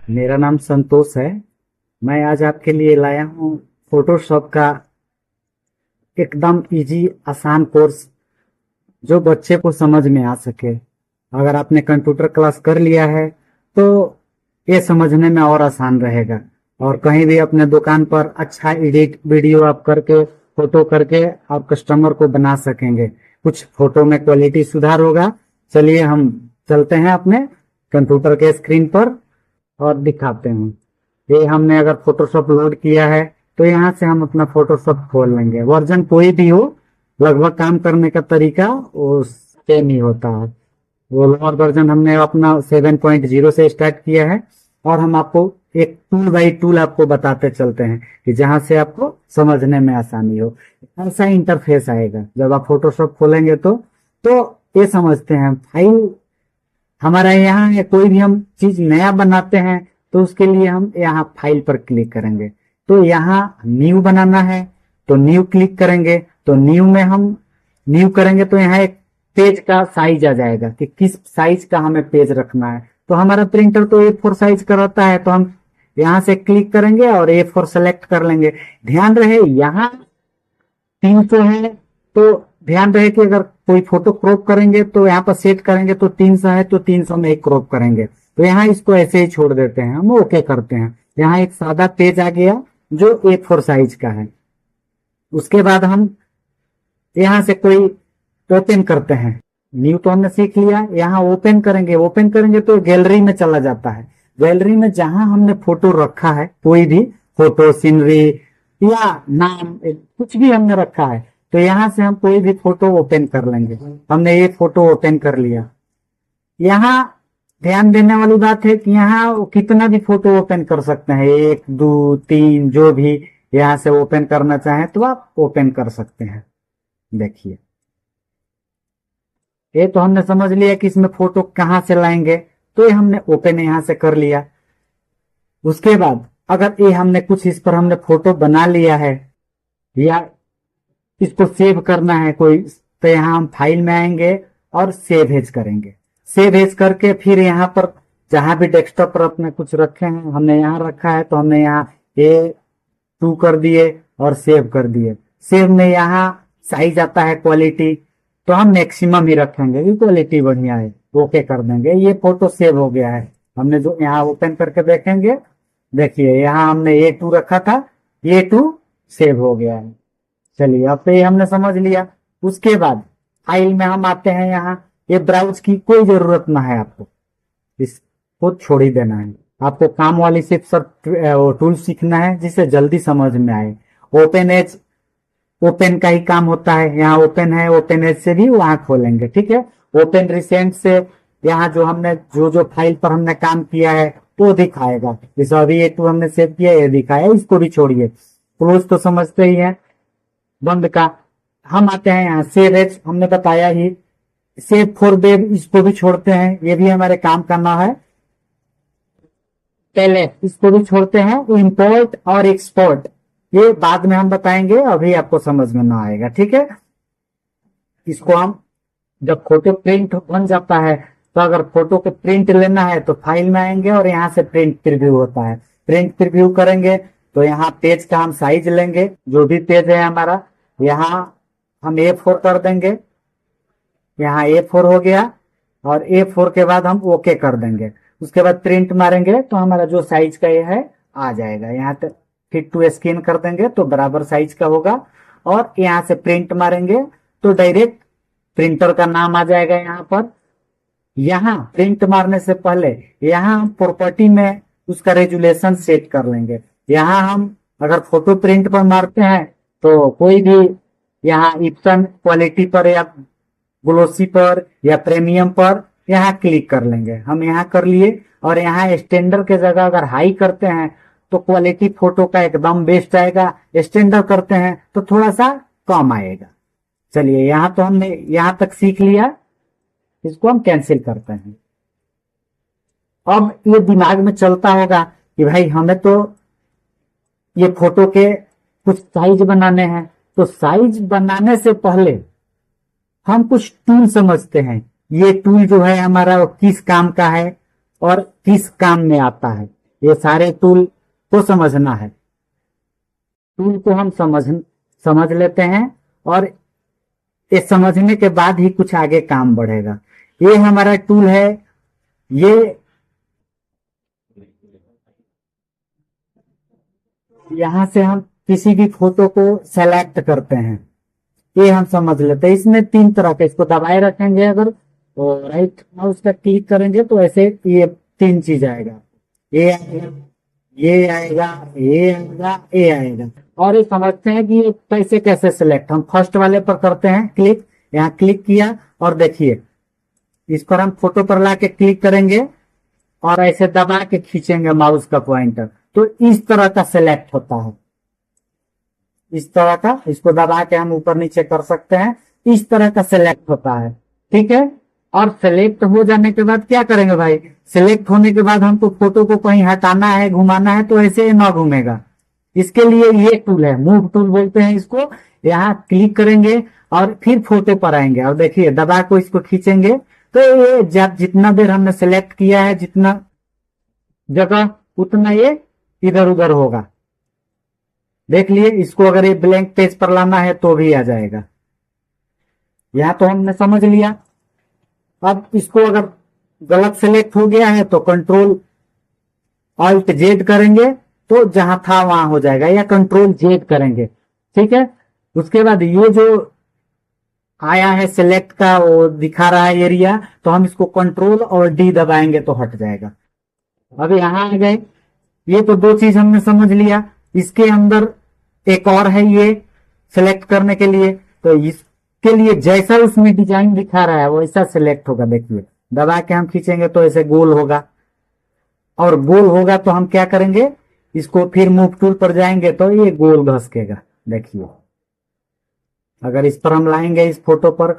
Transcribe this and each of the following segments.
मेरा नाम संतोष है। मैं आज आपके लिए लाया हूँ फोटोशॉप का एकदम इजी आसान कोर्स जो बच्चे को समझ में आ सके। अगर आपने कंप्यूटर क्लास कर लिया है तो ये समझने में और आसान रहेगा। और कहीं भी अपने दुकान पर अच्छा एडिट वीडियो आप करके फोटो करके आप कस्टमर को बना सकेंगे। कुछ फोटो में क्वालिटी सुधार होगा। चलिए हम चलते हैं अपने कंप्यूटर के स्क्रीन पर और दिखाते हैं। ये हमने अगर फोटोशॉप लोड किया है तो यहाँ से हम अपना फोटोशॉप खोल लेंगे। वर्जन कोई भी हो, लगभग काम करने का तरीका वो सेम ही होता है। वो लोअर वर्जन हमने अपना 7.0 से स्टार्ट किया है और हम आपको एक टूल बाई टूल आपको बताते चलते हैं कि जहां से आपको समझने में आसानी हो। ऐसा इंटरफेस आएगा जब आप फोटोशॉप खोलेंगे तो ये समझते हैं फाइल हमारा यहाँ है। कोई भी हम चीज नया बनाते हैं तो उसके लिए हम यहाँ फाइल पर क्लिक करेंगे। तो यहाँ न्यू बनाना है तो न्यू क्लिक करेंगे। तो न्यू में हम न्यू करेंगे तो यहाँ एक पेज का साइज आ जाएगा कि किस साइज का हमें पेज रखना है। तो हमारा प्रिंटर तो A4 साइज का रहता है तो हम यहाँ से क्लिक करेंगे और A4 सेलेक्ट कर लेंगे। ध्यान रहे यहाँ 300 है तो ध्यान रहे कि अगर कोई फोटो क्रॉप करेंगे तो यहाँ पर सेट करेंगे तो 300 है तो 300 में ही क्रॉप करेंगे। तो यहाँ इसको ऐसे ही छोड़ देते हैं, हम ओके करते हैं। यहाँ एक सादा पेज आ गया जो A4 साइज का है। उसके बाद हम यहाँ से कोई ओपन करते हैं। न्यू तो हमने सीख लिया। यहाँ ओपन करेंगे, ओपन करेंगे तो गैलरी में चला जाता है। गैलरी में जहां हमने फोटो रखा है, कोई भी फोटो सीनरी या नाम कुछ भी हमने रखा है तो यहाँ से हम कोई भी फोटो ओपन कर लेंगे। हमने ये फोटो ओपन कर लिया। यहाँ ध्यान देने वाली बात है कि यहाँ कितना भी फोटो ओपन कर सकते हैं, 1 2 3 जो भी यहाँ से ओपन करना चाहें तो आप ओपन कर सकते हैं। देखिए ये तो हमने समझ लिया कि इसमें फोटो कहाँ से लाएंगे। तो ये हमने ओपन यहाँ से कर लिया। उसके बाद अगर ये हमने कुछ इस पर हमने फोटो बना लिया है या इसको सेव करना है कोई, तो यहाँ हम फाइल में आएंगे और सेव एज करेंगे। सेव एज करके फिर यहाँ पर जहां भी डेस्कटॉप पर अपने कुछ रखे हैं, हमने यहाँ रखा है तो हमने यहाँ A2 कर दिए और सेव कर दिए। सेव में यहाँ साइज आता है क्वालिटी, तो हम मैक्सिमम ही रखेंगे कि क्वालिटी बढ़िया है। ओके कर देंगे। ये फोटो सेव हो गया है। हमने जो यहाँ ओपन करके देखेंगे, देखिए यहाँ हमने A2 रखा था, A2 सेव हो गया है। चलिए अब तो ये हमने समझ लिया। उसके बाद फाइल में हम आते हैं। यहाँ ये ब्राउज की कोई जरूरत ना है आपको, इसको छोड़ ही देना है। आपको काम वाली सिर्फ सर टूल सीखना है जिसे जल्दी समझ में आए। ओपन एज ओपन का ही काम होता है। यहाँ ओपन है, ओपन एज से भी वहां खोलेंगे। ठीक है। ओपन रिसेंट से यहाँ जो हमने जो फाइल पर हमने काम किया है वो दिखाएगा। जैसे अभी A2 हमने सेव किया, ये दिखाया। इसको भी छोड़िए। क्लोज तो समझते ही है, बंद का। हम आते हैं यहाँ सेव एज, हमने बताया ही। सेव फॉर वेब इसको भी छोड़ते हैं, ये भी हमारे काम करना है। पहले इसको भी छोड़ते हैं। इंपोर्ट और एक्सपोर्ट ये बाद में हम बताएंगे, अभी आपको समझ में ना आएगा। ठीक है। इसको हम जब फोटो प्रिंट बन जाता है तो अगर फोटो के प्रिंट लेना है तो फाइल में आएंगे और यहाँ से प्रिंट प्रीव्यू होता है। प्रिंट प्रीव्यू करेंगे तो यहाँ पेज का हम साइज लेंगे, जो भी पेज है हमारा। यहाँ हम A4 कर देंगे। यहाँ A4 हो गया और A4 के बाद हम ओके कर देंगे। उसके बाद प्रिंट मारेंगे तो हमारा जो साइज का ये है आ जाएगा। यहाँ तक फिट टू स्कैन कर देंगे तो बराबर साइज का होगा। और यहाँ से प्रिंट मारेंगे तो डायरेक्ट प्रिंटर का नाम आ जाएगा यहाँ पर। यहाँ प्रिंट मारने से पहले यहाँ हम प्रॉपर्टी में उसका रेजुलेशन सेट कर लेंगे। यहाँ हम अगर फोटो प्रिंट पर मारते हैं तो कोई भी यहाँ इप्सन क्वालिटी पर या ग्लोसी पर या प्रीमियम पर यहाँ क्लिक कर लेंगे। हम यहाँ कर लिए और यहाँ स्टैंडर्ड के जगह अगर हाई करते हैं तो क्वालिटी फोटो का एकदम बेस्ट आएगा। स्टैंडर्ड करते हैं तो थोड़ा सा कम आएगा। चलिए यहाँ तो हमने यहाँ तक सीख लिया, इसको हम कैंसिल करते हैं। अब ये दिमाग में चलता होगा कि भाई हमें तो ये फोटो के कुछ साइज बनाने हैं। तो साइज बनाने से पहले हम कुछ टूल समझते हैं। ये टूल जो है हमारा किस काम का है और किस काम में आता है। ये सारे टूल को समझना है। टूल को हम समझ लेते हैं और ये समझने के बाद ही कुछ आगे काम बढ़ेगा। ये हमारा टूल है, ये यहां से हम किसी भी फोटो को सेलेक्ट करते हैं। ये हम समझ लेते हैं। इसमें तीन तरह के, इसको दबाए रखेंगे अगर तो राइट माउस का क्लिक करेंगे तो ऐसे ये तीन चीज आएगा, ये आएगा, ये आएगा, ये आएगा, ये आएगा। और ये समझते हैं कि ये कैसे कैसे सिलेक्ट, हम फर्स्ट वाले पर करते हैं क्लिक, यहाँ क्लिक किया और देखिए इस पर हम फोटो पर लाके क्लिक करेंगे और ऐसे दबा के खींचेंगे माउस का पॉइंटर, तो इस तरह का सिलेक्ट होता है। इस तरह का, इसको दबा के हम ऊपर नीचे कर सकते हैं, इस तरह का सिलेक्ट होता है। ठीक है। और सिलेक्ट हो जाने के बाद क्या करेंगे भाई, सिलेक्ट होने के बाद हमको फोटो को कहीं हटाना है, घुमाना है, तो ऐसे ना घूमेगा। इसके लिए ये टूल है, मूव टूल बोलते हैं इसको। यहाँ क्लिक करेंगे और फिर फोटो पर आएंगे और देखिए दबा को इसको खींचेंगे तो ये जितना देर हमने सिलेक्ट किया है, जितना जगह, उतना ये इधर उधर होगा। देख लिए, इसको अगर ये ब्लैंक पेज पर लाना है तो भी आ जाएगा। यहां तो हमने समझ लिया। अब इसको अगर गलत सिलेक्ट हो गया है तो कंट्रोल ऑल्ट जेड करेंगे तो जहां था वहां हो जाएगा, या कंट्रोल जेड करेंगे। ठीक है। उसके बाद ये जो आया है सिलेक्ट का, वो दिखा रहा है एरिया, तो हम इसको कंट्रोल और डी दबाएंगे तो हट जाएगा। अब यहां आ गए, ये तो दो चीज हमने समझ लिया। इसके अंदर एक और है ये सिलेक्ट करने के लिए, तो इसके लिए जैसा उसमें डिजाइन दिखा रहा है वैसा सिलेक्ट होगा। देखिए दबा के हम खींचेंगे तो ऐसे गोल होगा, और गोल होगा तो हम क्या करेंगे, इसको फिर मूव टूल पर जाएंगे तो ये गोल घसकेगा। देखिए अगर इस पर हम लाएंगे इस फोटो पर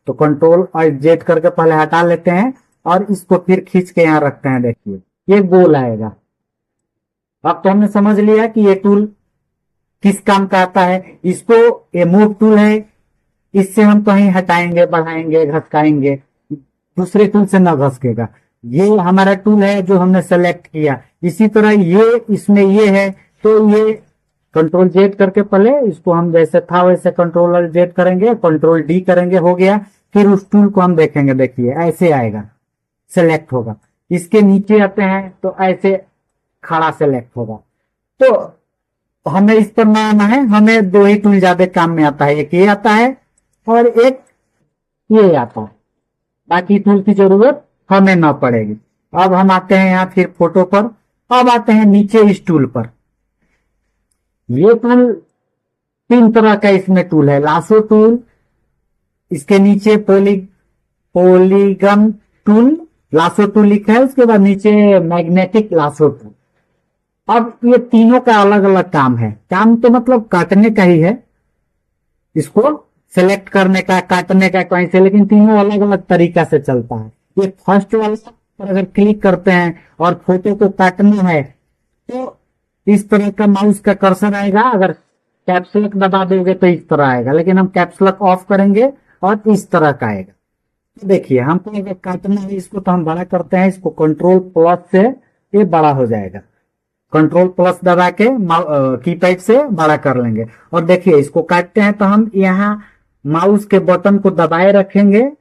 तो कंट्रोल और जेड करके पहले हटा लेते हैं और इसको फिर खींच के यहां रखते हैं, देखिए ये गोल आएगा। अब तो हमने समझ लिया कि ये टूल किस काम का आता है। इसको, ये मूव टूल है, इससे हम कहीं हटाएंगे, बढ़ाएंगे, घसकाएंगे, दूसरे टूल से न घसकेगा। ये हमारा टूल है जो हमने सेलेक्ट किया। इसी तरह ये इसमें ये है, तो ये कंट्रोल जेड करके पहले इसको हम जैसे था वैसे कंट्रोल जेड करेंगे, कंट्रोल डी करेंगे, हो गया। फिर उस टूल को हम देखेंगे, देखिए ऐसे आएगा, सेलेक्ट होगा। इसके नीचे आते हैं तो ऐसे खड़ा सेलेक्ट होगा। तो हमें इस पर ना आना है, हमें दो ही टूल ज्यादा काम में आता है, एक ये आता है और एक ये आता है। बाकी टूल की जरूरत हमें ना पड़ेगी। अब हम आते हैं यहाँ फिर फोटो पर, अब आते हैं नीचे इस टूल पर। ये टूल तीन तरह का इसमें टूल है, लासो टूल, इसके नीचे पॉलीगन टूल, लासो टूल लिखा है, उसके बाद नीचे मैग्नेटिक लासो टूल। अब ये तीनों का अलग अलग काम है। काम तो मतलब काटने का ही है, इसको सेलेक्ट करने का, काटने का कहीं से, लेकिन तीनों अलग अलग तरीका से चलता है। ये फर्स्ट वाला पर अगर क्लिक करते हैं और फोटो को काटना है तो इस तरह का माउस का कर्सर आएगा। अगर कैप्सलक दबा दोगे तो इस तरह आएगा, लेकिन हम कैप्सलक ऑफ करेंगे और इस तरह का आएगा। तो देखिए हमको अगर काटना है इसको तो हम बड़ा करते हैं, इसको कंट्रोल प्लस से ये बड़ा हो जाएगा। कंट्रोल प्लस दबा के कीपैड से बड़ा कर लेंगे। और देखिए इसको काटते हैं तो हम यहाँ माउस के बटन को दबाए रखेंगे,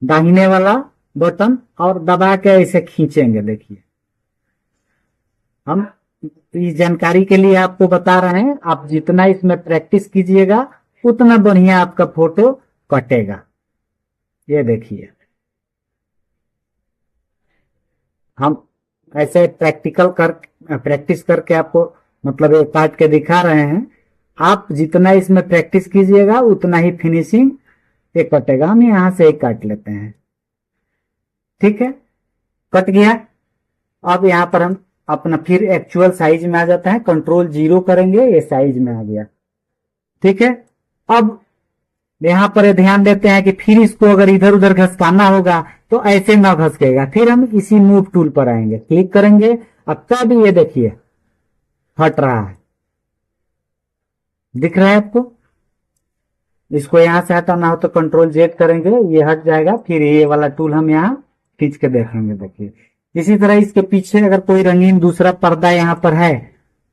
दाहिने वाला बटन, और दबा के ऐसे खींचेंगे। देखिए हम इस जानकारी के लिए आपको बता रहे हैं, आप जितना इसमें प्रैक्टिस कीजिएगा उतना बढ़िया आपका फोटो कटेगा। ये देखिए हम ऐसे प्रैक्टिस करके आपको मतलब ये काट के दिखा रहे हैं। आप जितना इसमें प्रैक्टिस कीजिएगा उतना ही फिनिशिंग ये कटेगा। हम यहां से एक काट लेते हैं, ठीक है, कट गया। अब यहां पर हम अपना फिर एक्चुअल साइज में आ जाता है, कंट्रोल 0 करेंगे, ये साइज में आ गया। ठीक है। अब यहां पर ध्यान देते हैं कि फिर इसको अगर इधर उधर घसकाना होगा तो ऐसे ना घसकेगा। फिर हम इसी मूव टूल पर आएंगे, क्लिक करेंगे, अब तब ये देखिए हट रहा है, दिख रहा है आपको। इसको यहां से हटाना हो तो कंट्रोल जेड करेंगे, ये हट जाएगा। फिर ये वाला टूल हम यहाँ खींच के देखेंगे, देखिए इसी तरह इसके पीछे अगर कोई रंगीन दूसरा पर्दा यहाँ पर है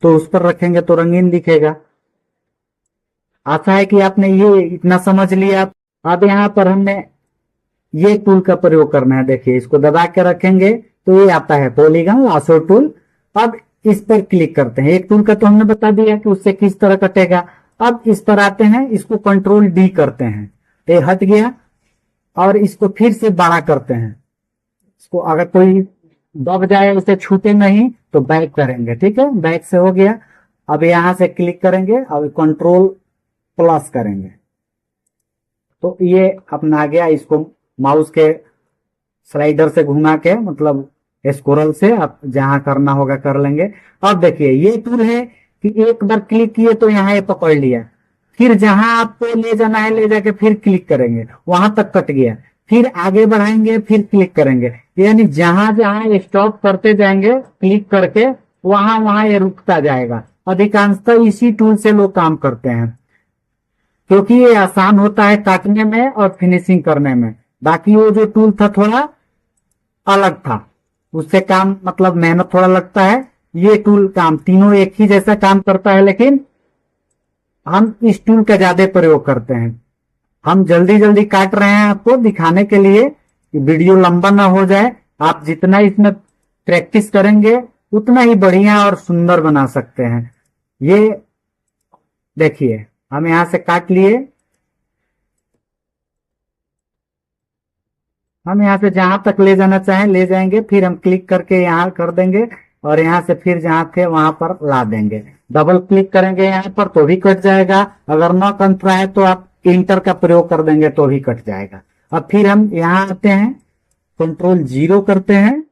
तो उस पर रखेंगे तो रंगीन दिखेगा। आशा है कि आपने ये इतना समझ लिया। अब यहाँ पर हमने ये टूल का प्रयोग करना है। देखिए इसको दबा के रखेंगे तो ये आता है पॉलीगन लासो टूल। अब इस पर क्लिक करते हैं। एक टूल का तो हमने बता दिया कि उससे किस तरह कटेगा। अब इस पर आते हैं, इसको कंट्रोल डी करते हैं, ये हट गया। और इसको फिर से बड़ा करते हैं। इसको अगर कोई दब जाए, उसे छूटे नहीं तो बैक करेंगे। ठीक है, बैक से हो गया। अब यहां से क्लिक करेंगे और कंट्रोल प्लस करेंगे तो ये अपना आ गया। इसको माउस के स्लाइडर से घुमा के, मतलब स्क्रोल से आप जहां करना होगा कर लेंगे। अब देखिए ये टूल है कि एक बार क्लिक किए तो यहाँ ये पकड़ लिया, फिर जहां आपको ले जाना है ले जाके फिर क्लिक करेंगे, वहां तक कट गया, फिर आगे बढ़ाएंगे, फिर क्लिक करेंगे, यानी जहां जहां स्टॉप करते जाएंगे क्लिक करके वहां वहां ये रुकता जाएगा। अधिकांशतः इसी टूल से लोग काम करते हैं क्योंकि ये आसान होता है काटने में और फिनिशिंग करने में। बाकी वो जो टूल था थोड़ा अलग था, उससे काम मतलब मेहनत थोड़ा लगता है। ये टूल काम तीनों एक ही जैसा काम करता है, लेकिन हम इस टूल का ज्यादा प्रयोग करते हैं। हम जल्दी जल्दी काट रहे हैं आपको दिखाने के लिए कि वीडियो लंबा ना हो जाए। आप जितना इसमें प्रैक्टिस करेंगे उतना ही बढ़िया और सुंदर बना सकते हैं। ये देखिए हम यहां से काट लिए। हम यहां से जहां तक ले जाना चाहें ले जाएंगे, फिर हम क्लिक करके यहां कर देंगे और यहां से फिर जहां थे वहां पर ला देंगे। डबल क्लिक करेंगे यहां पर तो भी कट जाएगा। अगर न कट रहा है तो आप इंटर का प्रयोग कर देंगे तो भी कट जाएगा। अब फिर हम यहां आते हैं, कंट्रोल जीरो करते हैं,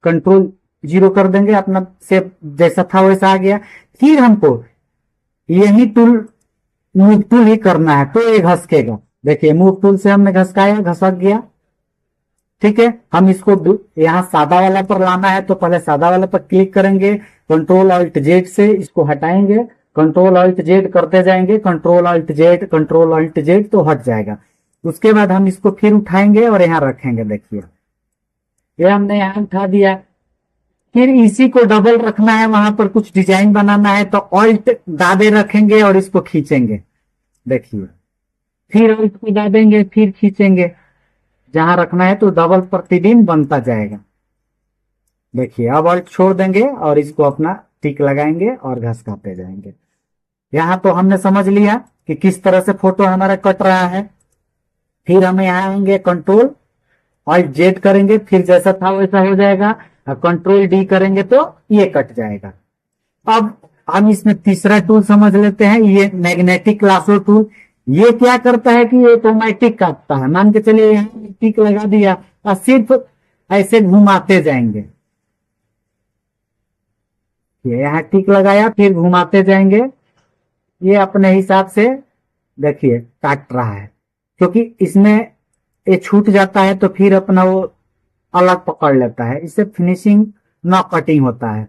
कंट्रोल जीरो कर देंगे, अपना से जैसा था वैसा आ गया। फिर हमको यही टूल मूव टूल ही करना है तो ये घसकेगा। देखिए मूव टूल से हमने घसकाया, घसक गया। ठीक है, हम इसको यहाँ सादा वाला पर लाना है तो पहले सादा वाला पर क्लिक करेंगे, कंट्रोल अल्ट जेड से इसको हटाएंगे, कंट्रोल अल्ट जेड करते जाएंगे, control alt Z, control alt Z तो हट जाएगा। उसके बाद हम इसको फिर उठाएंगे और यहाँ रखेंगे। देखिए ये हमने यहाँ उठा दिया। फिर इसी को डबल रखना है, वहां पर कुछ डिजाइन बनाना है तो अल्ट दाबे रखेंगे और इसको खींचेंगे। देखिए फिर अल्ट को दाबेंगे, फिर खींचेंगे, जहां रखना है तो डबल प्रतिदिन बनता जाएगा। देखिए अब अल्ट छोड़ देंगे और इसको अपना टिक लगाएंगे और घसकाते जाएंगे। यहां तो हमने समझ लिया कि किस तरह से फोटो हमारा कट रहा है। फिर हम यहाँ आएंगे, कंट्रोल अल्ट जेड करेंगे, फिर जैसा था वैसा हो जाएगा। और कंट्रोल डी करेंगे तो ये कट जाएगा। अब हम इसमें तीसरा टूल समझ लेते हैं, ये मैग्नेटिक लासो टूल। ये क्या करता है कि ये ऑटोमेटिक काटता है। मान के चलिए यहाँ टिक लगा दिया और सिर्फ ऐसे घुमाते जाएंगे। ये यहाँ टिक लगाया, फिर घुमाते जाएंगे, ये अपने हिसाब से देखिए काट रहा है। क्योंकि इसमें ये छूट जाता है तो फिर अपना वो अलग पकड़ लेता है, इससे फिनिशिंग न कटिंग होता है।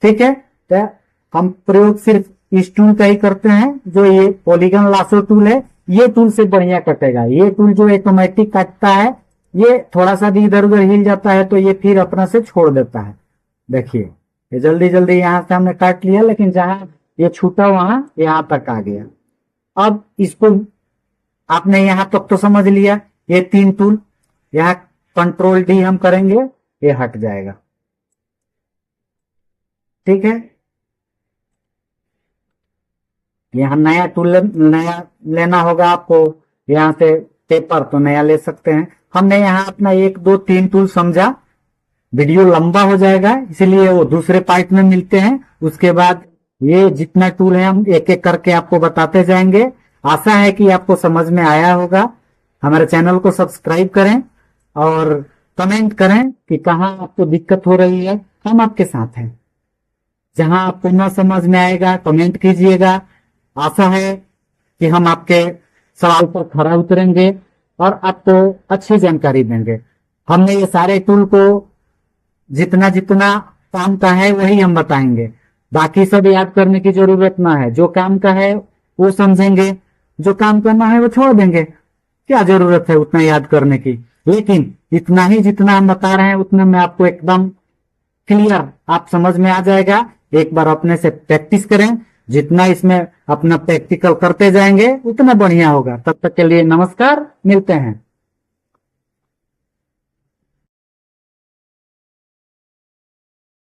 ठीक है, तो हम प्रयोग सिर्फ इस टूल का ही करते हैं, जो ये पॉलीगन लासो टूल है। ये टूल से बढ़िया कटेगा। ये टूल जो ऑटोमेटिक काटता है, ये थोड़ा सा भी इधर उधर हिल जाता है तो ये फिर अपना से छोड़ देता है। देखिए ये जल्दी जल्दी यहाँ से हमने काट लिया, लेकिन जहां ये छूटा वहां यहाँ तक आ गया। अब इसको आपने यहां तक तो समझ लिया। ये तीन टूल, यहाँ कंट्रोल डी हम करेंगे, ये हट जाएगा। ठीक है, यहाँ नया टूल नया लेना होगा आपको, यहाँ से पेपर तो नया ले सकते हैं। हमने यहाँ अपना 1 2 3 टूल समझा। वीडियो लंबा हो जाएगा इसलिए वो दूसरे पार्ट में मिलते हैं। उसके बाद ये जितना टूल है हम एक एक करके आपको बताते जाएंगे। आशा है कि आपको समझ में आया होगा। हमारे चैनल को सब्सक्राइब करें और कमेंट करें कि कहाँ आपको दिक्कत हो रही है। हम आपके साथ हैं। जहां आपको न समझ में आएगा कमेंट कीजिएगा। आशा है कि हम आपके सवाल पर खरा उतरेंगे और आपको अच्छी जानकारी देंगे। हमने ये सारे टूल को जितना जितना काम का है वही हम बताएंगे। बाकी सब याद करने की जरूरत ना है। जो काम का है वो समझेंगे, जो काम करना है वो छोड़ देंगे। क्या जरूरत है उतना याद करने की। लेकिन इतना ही जितना हम बता रहे हैं उतना में आपको एकदम क्लियर आप समझ में आ जाएगा। एक बार अपने से प्रैक्टिस करें, जितना इसमें अपना प्रैक्टिकल करते जाएंगे उतना बढ़िया होगा। तब तक के लिए नमस्कार, मिलते हैं।